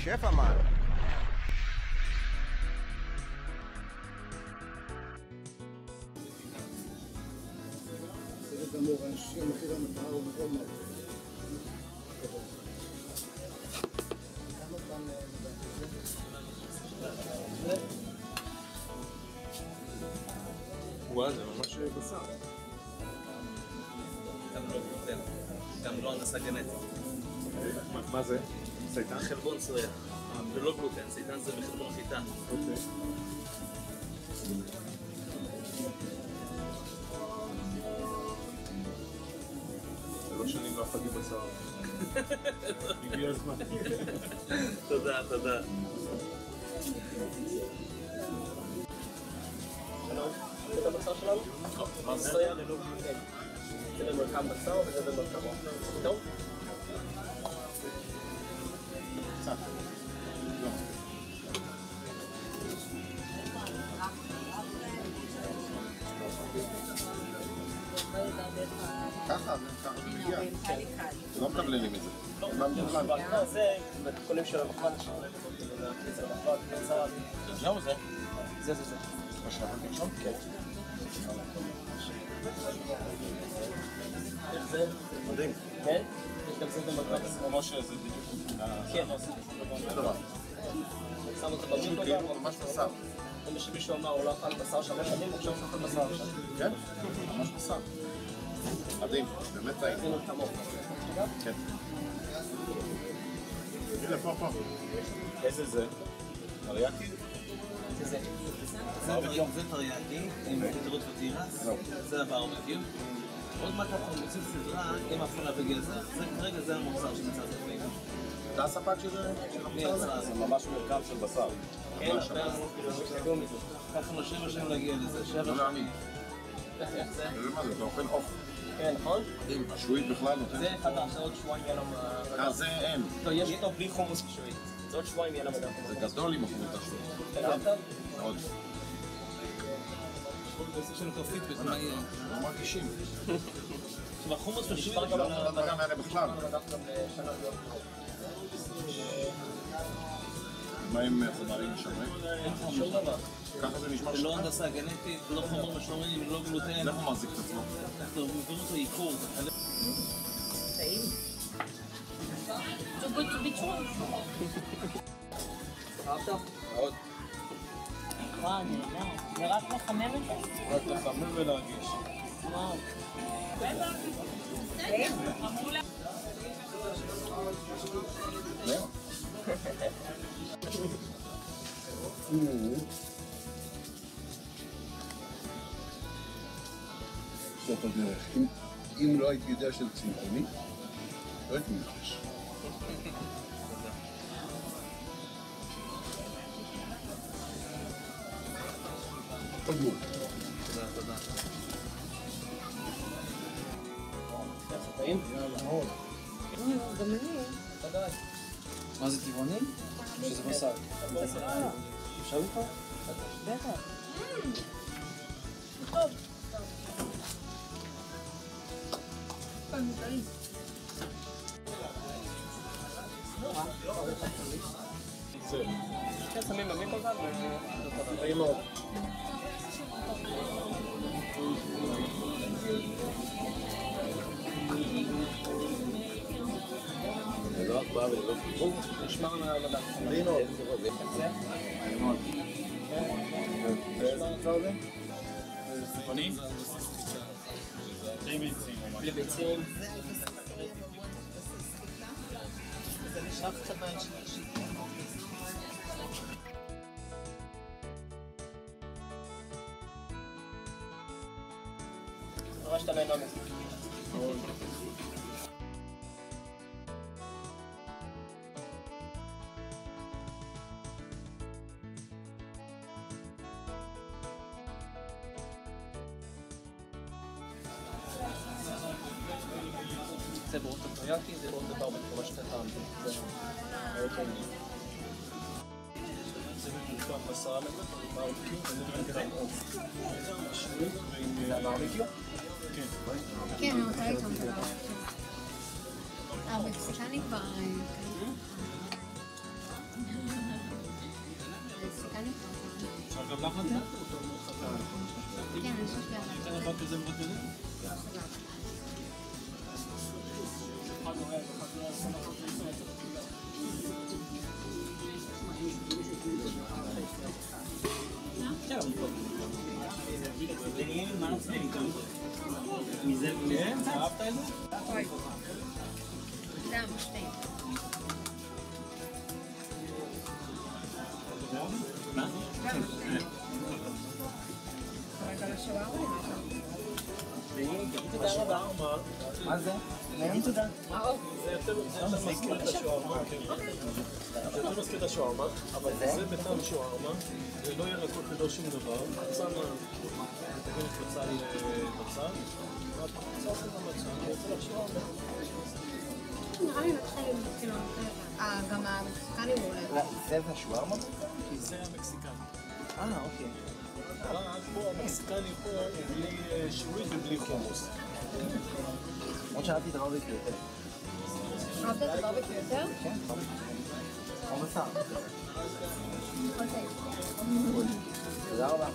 שף אמן. בסדר גמור, מחיר המטרה הוא מאוד מאוד. כמה זמן וואו, זה ממש בשר. גם לא הנדסה גנטית. מה זה? סייטן? חלבון סויה. ולא גלוטן, סייטן זה מחלבון חיטה. אוקיי. שלוש שנים לא אכלתי בשר. הגיע הזמן. תודה, תודה. שלום, זה הבשר שלנו? סויה ללא גלוטן. זה במרכב בשר וזה במרכב אופן. טוב? קצת. לא. ככה זה מגיע. לא מתבללים את זה. זה בקולים של המחמד זהו זה. זה. מה שאמרתי עכשיו? כן. איך זה? מדהים. כן? יש גם זה במרכב בשר. כמו שזה בדיוק. כן. זה דבר. שם אותו במיקרו. כאילו ממש בשר. אם שמישהו אמר הוא לא אכל בשר 3 שנים, עכשיו הוא אכל בשר עכשיו. כן? ממש בשר. מדהים. באמת טעים. זה כמוך. כן. הנה פה. איזה זה? אריאקי? זה. זה טריאקי, עם פיטרות ותירס, זה הברבקיו. עוד מעט אנחנו מוצאים סדרה עם אפונה וגזר, כרגע זה המוצר שנמצא בפנים. אתה הספק של המוצר הזה? זה ממש מרכב של בשר. כן, אתה מזה. ככה לנו 7 שנים להגיע לזה, 7 לא שנים. להאמין. איך זה? תראה מה זה, אתה אוכל עוף. כן, נכון? מדהים, השעועית בכלל נותן. זה חדש, זה עוד שבועיים יהיה לנו... זה אין. לא, יש אותו בלי חומוס בשביעית. זה עוד שבועיים יהיה לנו מדף. זה גדול עם החומות השעועית. אתה אהבת? מאוד. יש לנו כבר פידבק, מה יהיה? לא מרגישים. החומוס פשוט... לא אוכל הדברים האלה בכלל. מה עם חומרים משמרים? שום דבר. ככה זה נשמע זה לא הנדסה גנטית, לא חומר משמרים, לא גלוטן. איך הוא מחזיק את עצמו? אנחנו מביאים אותו עיקור. טעים. זה ביצוע. אהבת? מאוד. וואו, נהדר. זה רק לחמם את זה? רק לחמם ולהרגיש. וואו. סוף הדרך. אם לא הייתי יודע שזה צמחוני, לא הייתי מנחש. עוד מאוד. תודה. איך זה טעים? גם אני. ודאי. מה זה טבעוני? שזה בשר? אפשר לקרוא? בטח. טוב. כן, שמים במיקרו כאן טעים מאוד. זה לא הקפאה ולא חיבור. נשמר מהמדף. טעים מאוד. איך זה? טעים מאוד. נשמר הצעה הזה? צמחוני? בלי ביצים. בלי ביצים. זה נשאר קצת מהשלישי. ממש אתה נהנה מזה. זה ברות הטריאקי, זה ברות הברבקיו, מה שאתה טעם. זה מורכב בשר ברבקיו, וזה גם עוף. זה הברבקיו? כן. כן, אתה איתם דבר. מקסיקני כבר... מקסיקני? אפשר גם לך לתת? כן, אני חושבת גם. ניתן אחד כזה מבטלים? כן? אהבת את זה? אוי. זה המשתים. מה? רגע לשווארמה. תודה רבה. מה זה? נעים תודה. זה יותר מזכיר את השווארמה. זה יותר מזכיר את השווארמה, אבל זה בטעם שווארמה, זה לא ירקות ולא שום דבר. שמה, תגנת בצל בצל. בצל זה במצל, אני רוצה לשווארמה. נראה לי מתחיל עם כאילו, גם המקסיקני מעולה. זה השווארמה? כי זה המקסיקני. אוקיי. רק פה המקסיקני פה הוא בלי שורית ובלי חומוס. למרות שאהבתי את הברבקיו יותר. אהבת את הברבקיו יותר? כן, או בשר. אוקיי. תודה רבה.